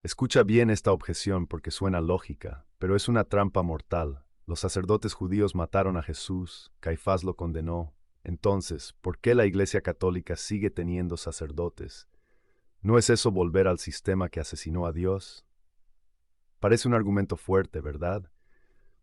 Escucha bien esta objeción porque suena lógica, pero es una trampa mortal. Los sacerdotes judíos mataron a Jesús, Caifás lo condenó. Entonces, ¿por qué la Iglesia Católica sigue teniendo sacerdotes? ¿No es eso volver al sistema que asesinó a Dios? Parece un argumento fuerte, ¿verdad?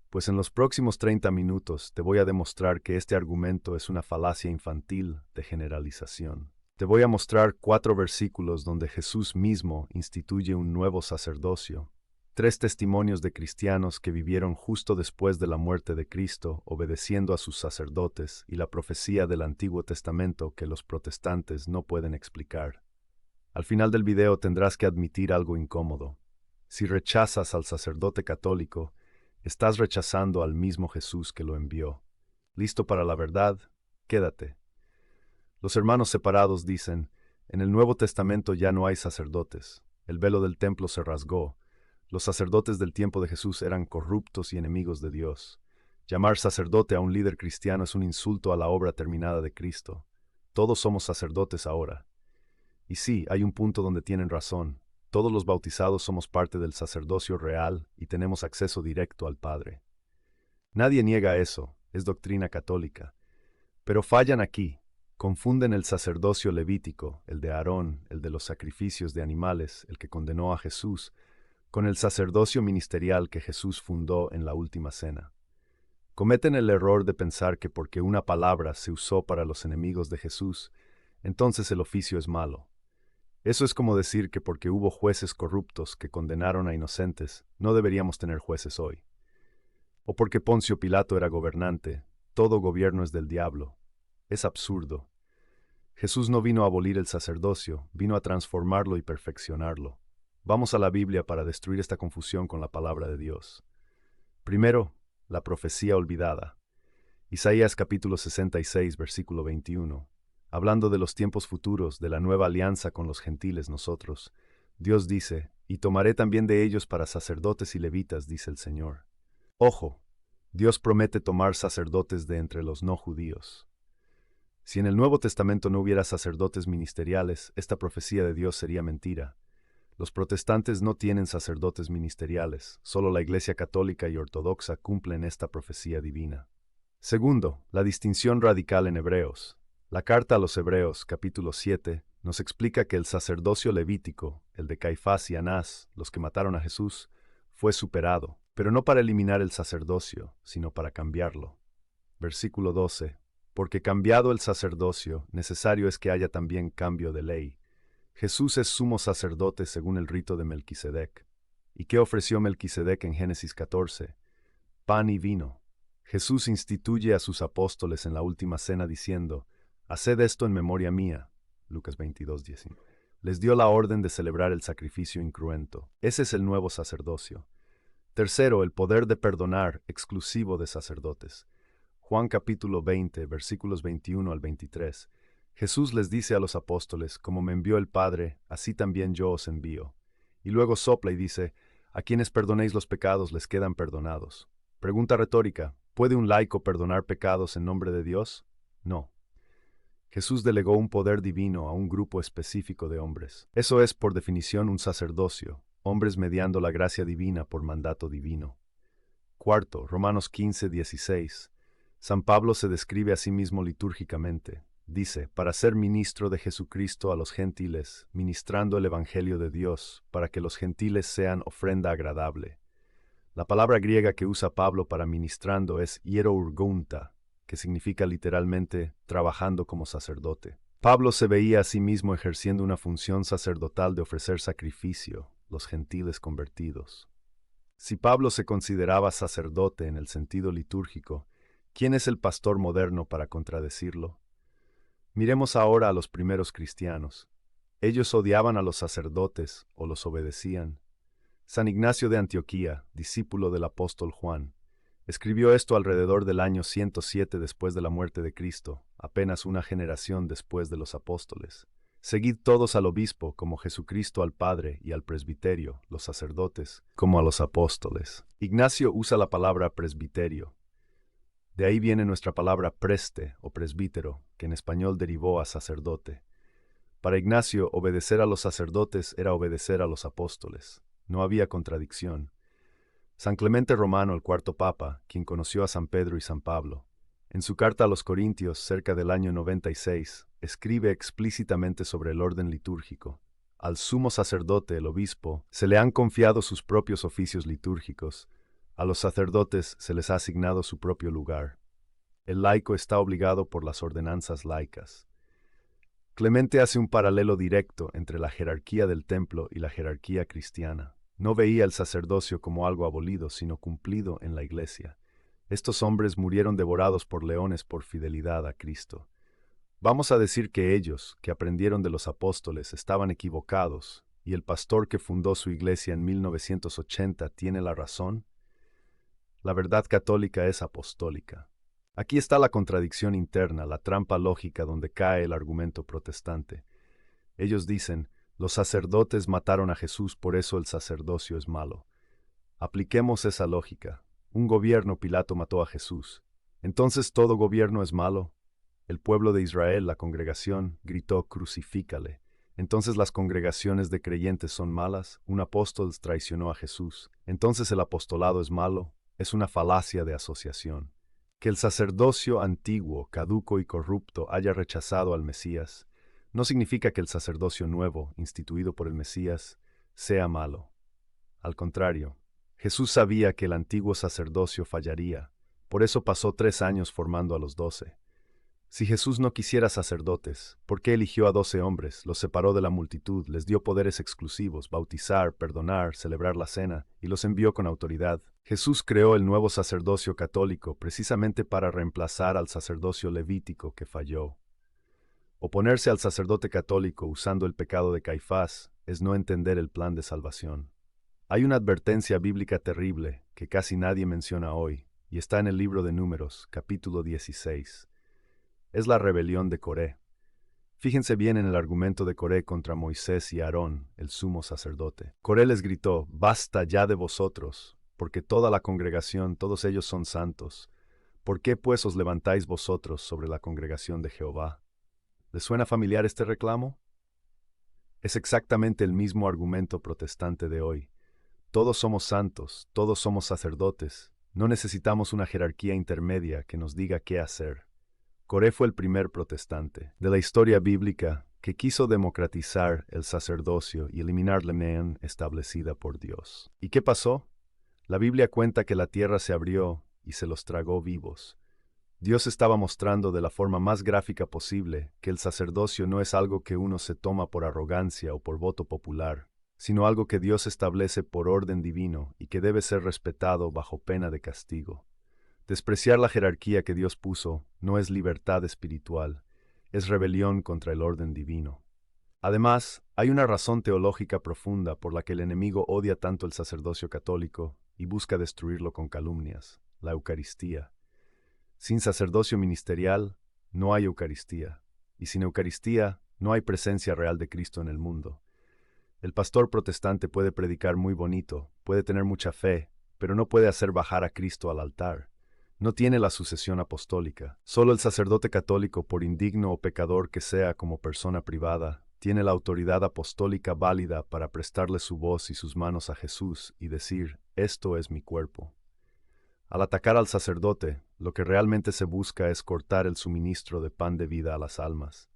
Pues en los próximos 30 minutos te voy a demostrar que este argumento es una falacia infantil de generalización. Te voy a mostrar 4 versículos donde Jesús mismo instituye un nuevo sacerdocio, 3 testimonios de cristianos que vivieron justo después de la muerte de Cristo, obedeciendo a sus sacerdotes, y la profecía del Antiguo Testamento que los protestantes no pueden explicar. Al final del video tendrás que admitir algo incómodo. Si rechazas al sacerdote católico, estás rechazando al mismo Jesús que lo envió. ¿Listo para la verdad? Quédate. Los hermanos separados dicen, en el Nuevo Testamento ya no hay sacerdotes. El velo del templo se rasgó. Los sacerdotes del tiempo de Jesús eran corruptos y enemigos de Dios. Llamar sacerdote a un líder cristiano es un insulto a la obra terminada de Cristo. Todos somos sacerdotes ahora. Y sí, hay un punto donde tienen razón. Todos los bautizados somos parte del sacerdocio real y tenemos acceso directo al Padre. Nadie niega eso, es doctrina católica. Pero fallan aquí. Confunden el sacerdocio levítico, el de Aarón, el de los sacrificios de animales, el que condenó a Jesús, con el sacerdocio ministerial que Jesús fundó en la última cena. Cometen el error de pensar que porque una palabra se usó para los enemigos de Jesús, entonces el oficio es malo. Eso es como decir que porque hubo jueces corruptos que condenaron a inocentes, no deberíamos tener jueces hoy. O porque Poncio Pilato era gobernante, todo gobierno es del diablo. Es absurdo. Jesús no vino a abolir el sacerdocio, vino a transformarlo y perfeccionarlo. Vamos a la Biblia para destruir esta confusión con la palabra de Dios. Primero, la profecía olvidada. Isaías capítulo 66, versículo 21. Hablando de los tiempos futuros, de la nueva alianza con los gentiles nosotros, Dios dice, y tomaré también de ellos para sacerdotes y levitas, dice el Señor. Ojo, Dios promete tomar sacerdotes de entre los no judíos. Si en el Nuevo Testamento no hubiera sacerdotes ministeriales, esta profecía de Dios sería mentira. Los protestantes no tienen sacerdotes ministeriales, solo la Iglesia Católica y Ortodoxa cumplen esta profecía divina. Segundo, la distinción radical en Hebreos. La carta a los Hebreos, capítulo 7, nos explica que el sacerdocio levítico, el de Caifás y Anás, los que mataron a Jesús, fue superado, pero no para eliminar el sacerdocio, sino para cambiarlo. Versículo 12. Porque cambiado el sacerdocio, necesario es que haya también cambio de ley. Jesús es sumo sacerdote según el rito de Melquisedec. ¿Y qué ofreció Melquisedec en Génesis 14? Pan y vino. Jesús instituye a sus apóstoles en la última cena diciendo, «Haced esto en memoria mía». Lucas 22:19. Les dio la orden de celebrar el sacrificio incruento. Ese es el nuevo sacerdocio. Tercero, el poder de perdonar exclusivo de sacerdotes. Juan capítulo 20, versículos 21 al 23. Jesús les dice a los apóstoles, como me envió el Padre, así también yo os envío. Y luego sopla y dice, a quienes perdonéis los pecados les quedan perdonados. Pregunta retórica, ¿puede un laico perdonar pecados en nombre de Dios? No. Jesús delegó un poder divino a un grupo específico de hombres. Eso es, por definición, un sacerdocio, hombres mediando la gracia divina por mandato divino. Cuarto, Romanos 15:16. San Pablo se describe a sí mismo litúrgicamente. Dice, para ser ministro de Jesucristo a los gentiles, ministrando el Evangelio de Dios, para que los gentiles sean ofrenda agradable. La palabra griega que usa Pablo para ministrando es hierourgonta, que significa literalmente trabajando como sacerdote. Pablo se veía a sí mismo ejerciendo una función sacerdotal de ofrecer sacrificio, los gentiles convertidos. Si Pablo se consideraba sacerdote en el sentido litúrgico, ¿quién es el pastor moderno para contradecirlo? Miremos ahora a los primeros cristianos. Ellos odiaban a los sacerdotes o los obedecían. San Ignacio de Antioquía, discípulo del apóstol Juan, escribió esto alrededor del año 107 después de la muerte de Cristo, apenas una generación después de los apóstoles. Seguid todos al obispo como Jesucristo al Padre y al presbiterio, los sacerdotes, como a los apóstoles. Ignacio usa la palabra presbiterio. De ahí viene nuestra palabra preste o presbítero, que en español derivó a sacerdote. Para Ignacio, obedecer a los sacerdotes era obedecer a los apóstoles. No había contradicción. San Clemente Romano, el cuarto papa, quien conoció a San Pedro y San Pablo, en su carta a los Corintios, cerca del año 96, escribe explícitamente sobre el orden litúrgico. Al sumo sacerdote, el obispo, se le han confiado sus propios oficios litúrgicos. A los sacerdotes se les ha asignado su propio lugar. El laico está obligado por las ordenanzas laicas. Clemente hace un paralelo directo entre la jerarquía del templo y la jerarquía cristiana. No veía el sacerdocio como algo abolido, sino cumplido en la Iglesia. Estos hombres murieron devorados por leones por fidelidad a Cristo. Vamos a decir que ellos, que aprendieron de los apóstoles, estaban equivocados, y el pastor que fundó su iglesia en 1980 tiene la razón. La verdad católica es apostólica. Aquí está la contradicción interna, la trampa lógica donde cae el argumento protestante. Ellos dicen, los sacerdotes mataron a Jesús, por eso el sacerdocio es malo. Apliquemos esa lógica. Un gobierno, Pilato, mató a Jesús. Entonces, ¿todo gobierno es malo? El pueblo de Israel, la congregación, gritó, crucifícale. Entonces las congregaciones de creyentes son malas, un apóstol traicionó a Jesús. Entonces el apostolado es malo, es una falacia de asociación. Que el sacerdocio antiguo, caduco y corrupto haya rechazado al Mesías, no significa que el sacerdocio nuevo, instituido por el Mesías, sea malo. Al contrario, Jesús sabía que el antiguo sacerdocio fallaría, por eso pasó 3 años formando a los 12. Si Jesús no quisiera sacerdotes, ¿por qué eligió a 12 hombres, los separó de la multitud, les dio poderes exclusivos, bautizar, perdonar, celebrar la cena, y los envió con autoridad? Jesús creó el nuevo sacerdocio católico precisamente para reemplazar al sacerdocio levítico que falló. Oponerse al sacerdote católico usando el pecado de Caifás es no entender el plan de salvación. Hay una advertencia bíblica terrible que casi nadie menciona hoy, y está en el libro de Números, capítulo 16. Es la rebelión de Coré. Fíjense bien en el argumento de Coré contra Moisés y Aarón, el sumo sacerdote. Coré les gritó, «Basta ya de vosotros, porque toda la congregación, todos ellos son santos. ¿Por qué pues os levantáis vosotros sobre la congregación de Jehová?» ¿Les suena familiar este reclamo? Es exactamente el mismo argumento protestante de hoy. Todos somos santos, todos somos sacerdotes. No necesitamos una jerarquía intermedia que nos diga qué hacer. Coré fue el primer protestante de la historia bíblica que quiso democratizar el sacerdocio y eliminar la ley establecida por Dios. ¿Y qué pasó? La Biblia cuenta que la tierra se abrió y se los tragó vivos. Dios estaba mostrando de la forma más gráfica posible que el sacerdocio no es algo que uno se toma por arrogancia o por voto popular, sino algo que Dios establece por orden divino y que debe ser respetado bajo pena de castigo. Despreciar la jerarquía que Dios puso no es libertad espiritual, es rebelión contra el orden divino. Además, hay una razón teológica profunda por la que el enemigo odia tanto el sacerdocio católico y busca destruirlo con calumnias: la Eucaristía. Sin sacerdocio ministerial, no hay Eucaristía, y sin Eucaristía, no hay presencia real de Cristo en el mundo. El pastor protestante puede predicar muy bonito, puede tener mucha fe, pero no puede hacer bajar a Cristo al altar. No tiene la sucesión apostólica. Solo el sacerdote católico, por indigno o pecador que sea como persona privada, tiene la autoridad apostólica válida para prestarle su voz y sus manos a Jesús y decir, «Esto es mi cuerpo». Al atacar al sacerdote, lo que realmente se busca es cortar el suministro de pan de vida a las almas.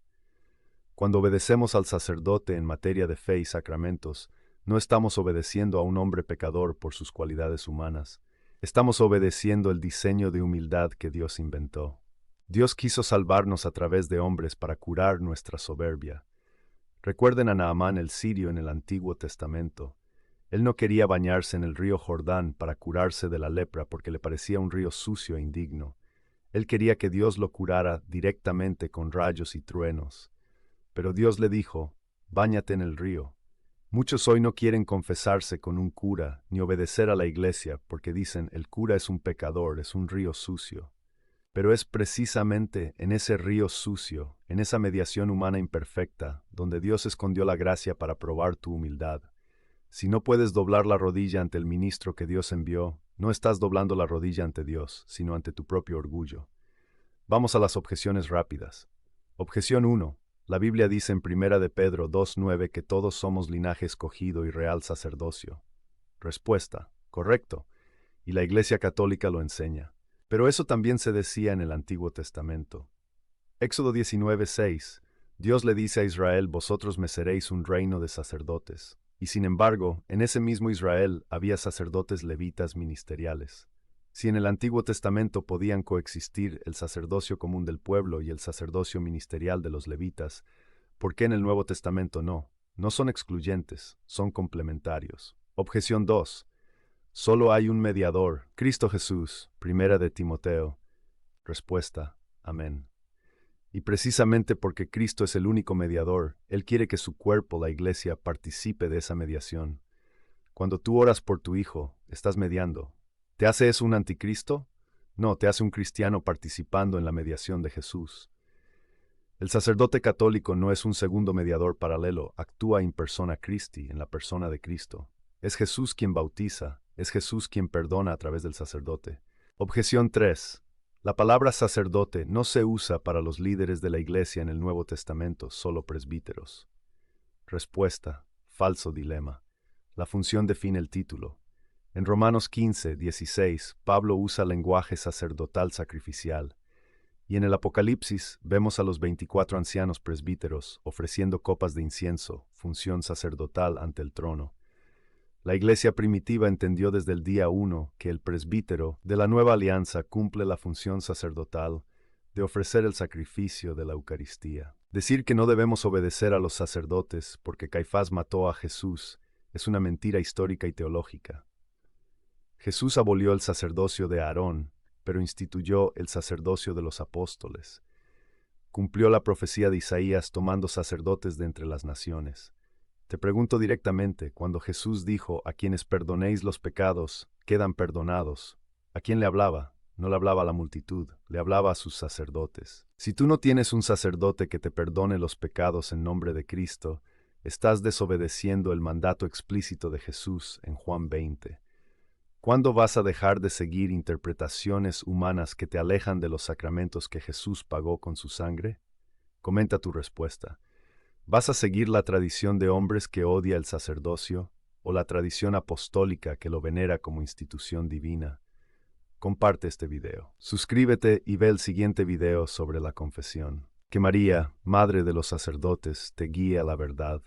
Cuando obedecemos al sacerdote en materia de fe y sacramentos, no estamos obedeciendo a un hombre pecador por sus cualidades humanas. Estamos obedeciendo el diseño de humildad que Dios inventó. Dios quiso salvarnos a través de hombres para curar nuestra soberbia. Recuerden a Naamán el sirio en el Antiguo Testamento. Él no quería bañarse en el río Jordán para curarse de la lepra porque le parecía un río sucio e indigno. Él quería que Dios lo curara directamente con rayos y truenos. Pero Dios le dijo, «Báñate en el río». Muchos hoy no quieren confesarse con un cura ni obedecer a la iglesia porque dicen, el cura es un pecador, es un río sucio. Pero es precisamente en ese río sucio, en esa mediación humana imperfecta, donde Dios escondió la gracia para probar tu humildad. Si no puedes doblar la rodilla ante el ministro que Dios envió, no estás doblando la rodilla ante Dios, sino ante tu propio orgullo. Vamos a las objeciones rápidas. Objeción 1. La Biblia dice en 1 de Pedro 2:9 que todos somos linaje escogido y real sacerdocio. Respuesta: correcto, y la Iglesia Católica lo enseña. Pero eso también se decía en el Antiguo Testamento. Éxodo 19:6. Dios le dice a Israel: vosotros me seréis un reino de sacerdotes. Y sin embargo, en ese mismo Israel había sacerdotes levitas ministeriales. Si en el Antiguo Testamento podían coexistir el sacerdocio común del pueblo y el sacerdocio ministerial de los levitas, ¿por qué en el Nuevo Testamento no? No son excluyentes, son complementarios. Objeción 2. Solo hay un mediador, Cristo Jesús. Primera de Timoteo. Respuesta: amén. Y precisamente porque Cristo es el único mediador, Él quiere que su cuerpo, la Iglesia, participe de esa mediación. Cuando tú oras por tu hijo, estás mediando. ¿Te hace eso un anticristo? No, te hace un cristiano participando en la mediación de Jesús. El sacerdote católico no es un segundo mediador paralelo, actúa in persona Christi, en la persona de Cristo. Es Jesús quien bautiza, es Jesús quien perdona a través del sacerdote. Objeción 3. La palabra sacerdote no se usa para los líderes de la Iglesia en el Nuevo Testamento, solo presbíteros. Respuesta: falso dilema. La función define el título. En Romanos 15:16, Pablo usa lenguaje sacerdotal sacrificial. Y en el Apocalipsis vemos a los 24 ancianos presbíteros ofreciendo copas de incienso, función sacerdotal ante el trono. La Iglesia primitiva entendió desde el día 1 que el presbítero de la nueva alianza cumple la función sacerdotal de ofrecer el sacrificio de la Eucaristía. Decir que no debemos obedecer a los sacerdotes porque Caifás mató a Jesús es una mentira histórica y teológica. Jesús abolió el sacerdocio de Aarón, pero instituyó el sacerdocio de los apóstoles. Cumplió la profecía de Isaías tomando sacerdotes de entre las naciones. Te pregunto directamente, cuando Jesús dijo: a quienes perdonéis los pecados, quedan perdonados, ¿a quién le hablaba? No le hablaba a la multitud, le hablaba a sus sacerdotes. Si tú no tienes un sacerdote que te perdone los pecados en nombre de Cristo, estás desobedeciendo el mandato explícito de Jesús en Juan 20. ¿Cuándo vas a dejar de seguir interpretaciones humanas que te alejan de los sacramentos que Jesús pagó con su sangre? Comenta tu respuesta. ¿Vas a seguir la tradición de hombres que odia el sacerdocio o la tradición apostólica que lo venera como institución divina? Comparte este video. Suscríbete y ve el siguiente video sobre la confesión. Que María, Madre de los sacerdotes, te guíe a la verdad.